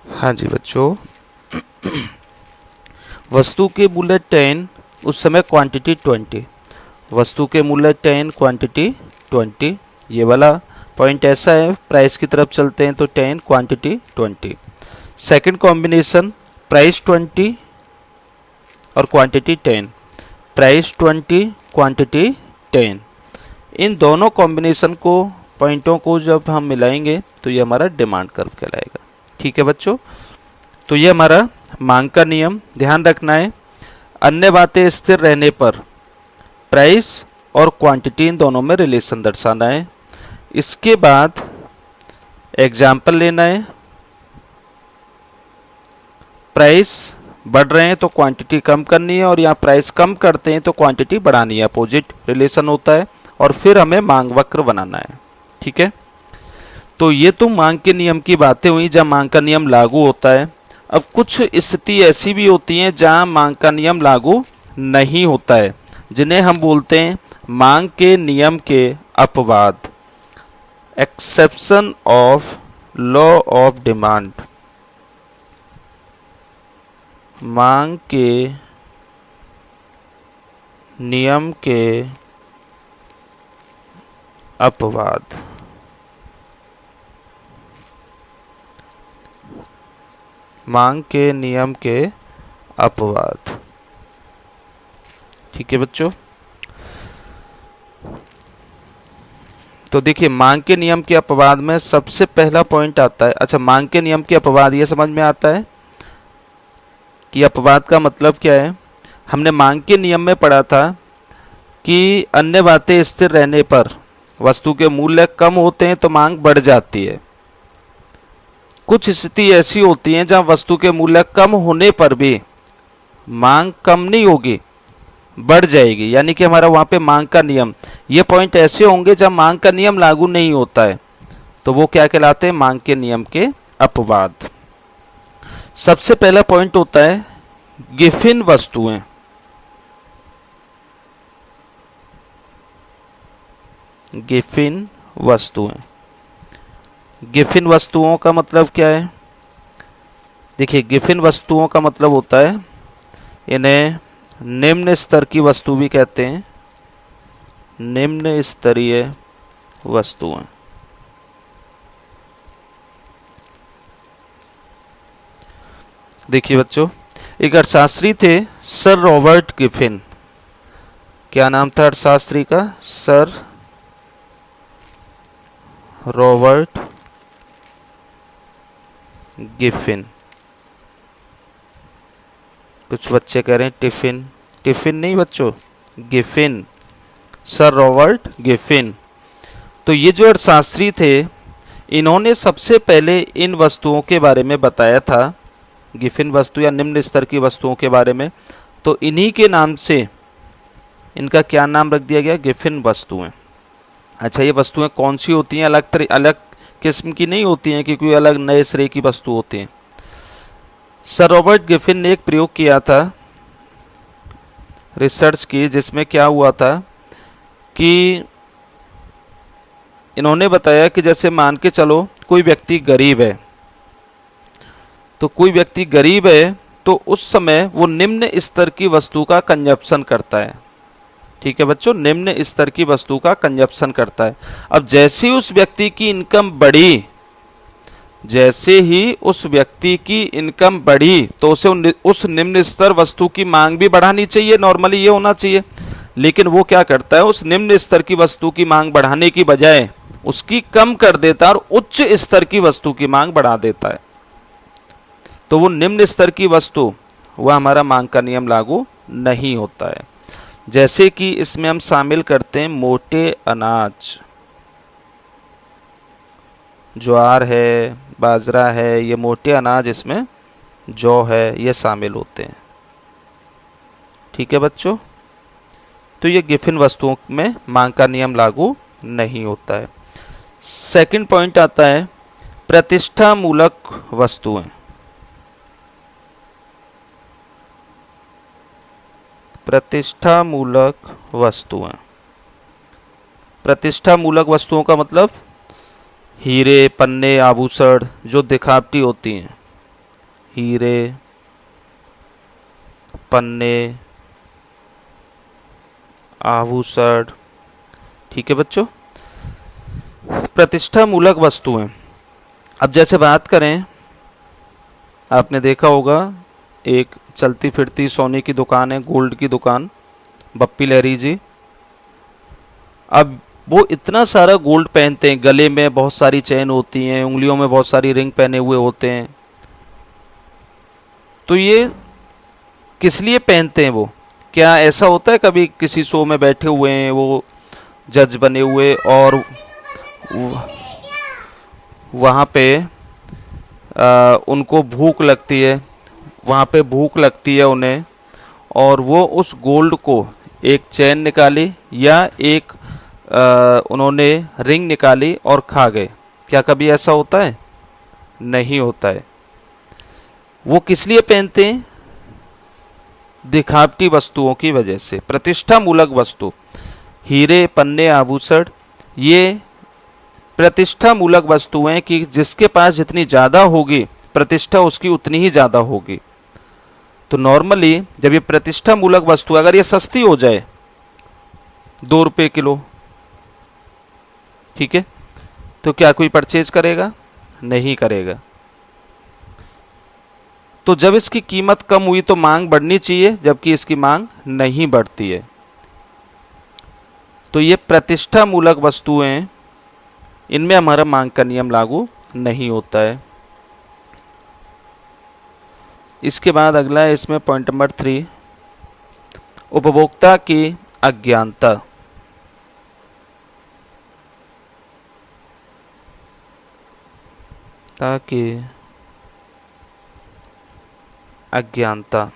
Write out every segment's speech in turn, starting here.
हाँ जी बच्चों, वस्तु के मूल्य 10, उस समय क्वांटिटी 20। वस्तु के मूल्य 10, क्वांटिटी 20। ये वाला पॉइंट ऐसा है, प्राइस की तरफ चलते हैं तो 10, क्वांटिटी 20। सेकंड कॉम्बिनेशन, प्राइस 20 और क्वांटिटी 10। Price 20, quantity 10। इन दोनों कॉम्बिनेशन को, पॉइंटों को जब हम मिलाएंगे तो ये हमारा डिमांड कर्व कहलाएगा। ठीक है बच्चों, तो ये हमारा मांग का नियम। ध्यान रखना है, अन्य बातें स्थिर रहने पर प्राइस और क्वांटिटी इन दोनों में रिलेशन दर्शाना है। इसके बाद एग्जाम्पल लेना है। प्राइस बढ़ रहे हैं तो क्वांटिटी कम करनी है, और यहाँ प्राइस कम करते हैं तो क्वांटिटी बढ़ानी है। अपोजिट रिलेशन होता है, और फिर हमें मांग वक्र बनाना है। ठीक है, तो ये तो मांग के नियम की बातें हुई जब मांग का नियम लागू होता है। अब कुछ स्थिति ऐसी भी होती हैं जहां मांग का नियम लागू नहीं होता है, जिन्हें हम बोलते हैं मांग के नियम के अपवाद, exception of law of demand. मांग के नियम के अपवाद। मांग के नियम के अपवाद। ठीक है बच्चों, तो देखिए मांग के नियम के अपवाद में सबसे पहला पॉइंट आता है। अच्छा, मांग के नियम के अपवाद ये समझ में आता है कि अपवाद का मतलब क्या है। हमने मांग के नियम में पढ़ा था कि अन्य बातें स्थिर रहने पर वस्तु के मूल्य कम होते हैं तो मांग बढ़ जाती है। कुछ स्थिति ऐसी होती हैं जहां वस्तु के मूल्य कम होने पर भी मांग कम नहीं होगी, बढ़ जाएगी, यानी कि हमारा वहां पे मांग का नियम। ये पॉइंट ऐसे होंगे जब मांग का नियम लागू नहीं होता है, तो वो क्या कहलाते हैं, मांग के नियम के अपवाद। सबसे पहला पॉइंट होता है गिफिन वस्तुएं। गिफिन वस्तुएं। गिफिन वस्तुओं का मतलब क्या है। देखिए, गिफिन वस्तुओं का मतलब होता है, इन्हें निम्न स्तर की वस्तु भी कहते हैं। निम्न स्तरीय वस्तुएं। देखिए बच्चों, एक अर्थशास्त्री थे सर रॉबर्ट गिफिन। क्या नाम था अर्थशास्त्री का, सर रॉबर्ट गिफिन। कुछ बच्चे कह रहे हैं टिफिन। टिफिन नहीं बच्चों, गिफिन, सर रॉबर्ट गिफिन। तो ये जो अर्थशास्त्री थे, इन्होंने सबसे पहले इन वस्तुओं के बारे में बताया था, गिफिन वस्तु या निम्न स्तर की वस्तुओं के बारे में। तो इन्हीं के नाम से इनका क्या नाम रख दिया गया, गिफिन वस्तुएं। अच्छा, ये वस्तुएं कौन सी होती हैं, अलग किस्म की नहीं होती हैं कि कोई अलग नए सिरे की वस्तु होती हैं। सर रॉबर्ट गिफिन ने एक प्रयोग किया था, रिसर्च की, जिसमें क्या हुआ था कि इन्होंने बताया कि जैसे मान के चलो कोई व्यक्ति गरीब है, तो कोई व्यक्ति गरीब है तो उस समय वो निम्न स्तर की वस्तु का कंजप्शन करता है। ठीक है बच्चों, निम्न स्तर की वस्तु का कंजप्शन करता है। अब जैसे ही उस व्यक्ति की इनकम बढ़ी, जैसे ही उस व्यक्ति की इनकम बढ़ी, तो उसे उस निम्न स्तर वस्तु की मांग भी बढ़ानी चाहिए, नॉर्मली ये होना चाहिए। लेकिन वो क्या करता है, उस निम्न स्तर की वस्तु की मांग बढ़ाने की बजाय उसकी कम कर देता है और उच्च स्तर की वस्तु की मांग बढ़ा देता है। तो वो निम्न स्तर की वस्तु, वह हमारा मांग का नियम लागू नहीं होता है। जैसे कि इसमें हम शामिल करते हैं मोटे अनाज, ज्वार है, बाजरा है, ये मोटे अनाज, इसमें जौ है, ये शामिल होते हैं। ठीक है बच्चों, तो ये गिफिन वस्तुओं में मांग का नियम लागू नहीं होता है। सेकंड पॉइंट आता है प्रतिष्ठा मूलक वस्तुएं। प्रतिष्ठा मूलक वस्तुएं। प्रतिष्ठा मूलक वस्तुओं का मतलब हीरे, पन्ने, आभूषण जो दिखावटी होती हैं, हीरे, पन्ने, आभूषण। ठीक है बच्चों, प्रतिष्ठा मूलक वस्तुएं। अब जैसे बात करें, आपने देखा होगा एक चलती फिरती सोने की दुकान है, गोल्ड की दुकान, बप्पी लहरी जी। अब वो इतना सारा गोल्ड पहनते हैं, गले में बहुत सारी चेन होती हैं, उंगलियों में बहुत सारी रिंग पहने हुए होते हैं। तो ये किस लिए पहनते हैं वो? क्या ऐसा होता है कभी किसी शो में बैठे हुए हैं वो जज बने हुए और वहाँ पे उनको भूख लगती है, वहाँ पे भूख लगती है उन्हें, और वो उस गोल्ड को एक चेन निकाली या एक उन्होंने रिंग निकाली और खा गए। क्या कभी ऐसा होता है? नहीं होता है। वो किस लिए पहनते हैं? दिखावटी वस्तुओं की वजह से। प्रतिष्ठा मूलक वस्तु, हीरे, पन्ने, आभूषण, ये प्रतिष्ठा मूलक वस्तुएं कि जिसके पास जितनी ज़्यादा होगी प्रतिष्ठा उसकी उतनी ही ज़्यादा होगी। तो नॉर्मली जब ये प्रतिष्ठा मूलक वस्तु अगर ये सस्ती हो जाए, 2 रुपये किलो, ठीक है, तो क्या कोई परचेज करेगा? नहीं करेगा। तो जब इसकी कीमत कम हुई तो मांग बढ़नी चाहिए, जबकि इसकी मांग नहीं बढ़ती है। तो ये प्रतिष्ठा मूलक वस्तुएं, इनमें हमारा मांग का नियम लागू नहीं होता है। इसके बाद अगला है इसमें पॉइंट नंबर 3, उपभोक्ता की अज्ञानता। ताकि अज्ञानता,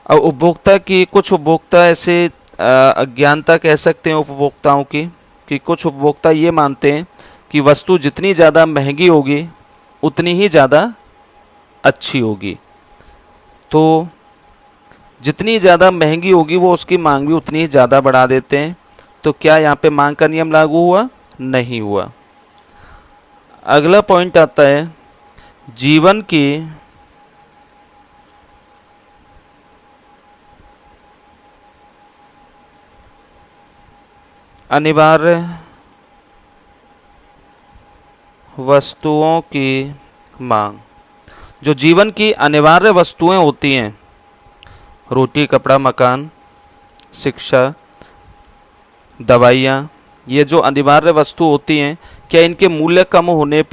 अब उपभोक्ता की, कुछ उपभोक्ता ऐसे अज्ञानता कह सकते हैं उपभोक्ताओं की कि कुछ उपभोक्ता ये मानते हैं कि वस्तु जितनी ज़्यादा महंगी होगी उतनी ही ज़्यादा अच्छी होगी। तो जितनी ज़्यादा महंगी होगी वो उसकी मांग भी उतनी ही ज़्यादा बढ़ा देते हैं। तो क्या यहाँ पे मांग का नियम लागू हुआ? नहीं हुआ। अगला पॉइंट आता है जीवन की अनिवार्य वस्तुओं की मांग। जो जीवन की अनिवार्य वस्तुएं होती हैं, रोटी, कपड़ा, मकान, शिक्षा, दवाइयाँ, ये जो अनिवार्य वस्तु होती हैं, क्या इनके मूल्य कम होने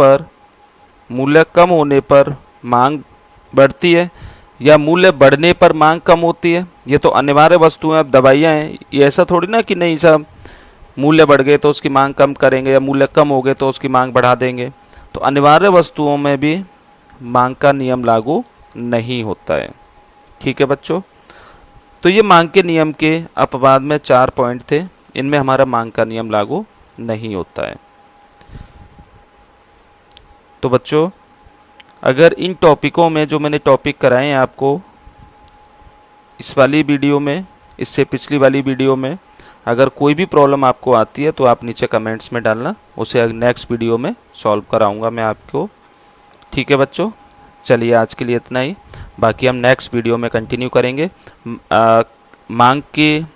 पर मांग बढ़ती है या मूल्य बढ़ने पर मांग कम होती है? ये तो अनिवार्य वस्तुएं। अब दवाइयाँ हैं, ये ऐसा थोड़ी ना कि नहीं साहब मूल्य बढ़ गए तो उसकी मांग कम करेंगे या मूल्य कम हो गए तो उसकी मांग बढ़ा देंगे। तो अनिवार्य वस्तुओं में भी मांग का नियम लागू नहीं होता है। ठीक है बच्चों, तो ये मांग के नियम के अपवाद में 4 पॉइंट थे, इनमें हमारा मांग का नियम लागू नहीं होता है। तो बच्चों, अगर इन टॉपिकों में जो मैंने टॉपिक कराए हैं आपको इस वाली वीडियो में, इससे पिछली वाली वीडियो में, अगर कोई भी प्रॉब्लम आपको आती है तो आप नीचे कमेंट्स में डालना, उसे नेक्स्ट वीडियो में सॉल्व कराऊंगा मैं आपको। ठीक है बच्चों, चलिए आज के लिए इतना ही, बाकी हम नेक्स्ट वीडियो में कंटिन्यू करेंगे। मांग की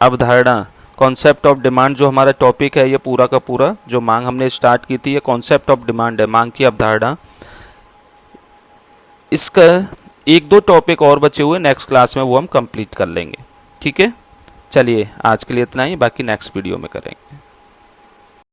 अवधारणा, कॉन्सेप्ट ऑफ डिमांड जो हमारा टॉपिक है, ये पूरा का पूरा जो मांग हमने स्टार्ट की थी, ये कॉन्सेप्ट ऑफ डिमांड है, मांग की अवधारणा। इसका 1-2 टॉपिक और बचे हुए, नेक्स्ट क्लास में वो हम कंप्लीट कर लेंगे। ठीक है, चलिए आज के लिए इतना ही, बाकी नेक्स्ट वीडियो में करेंगे।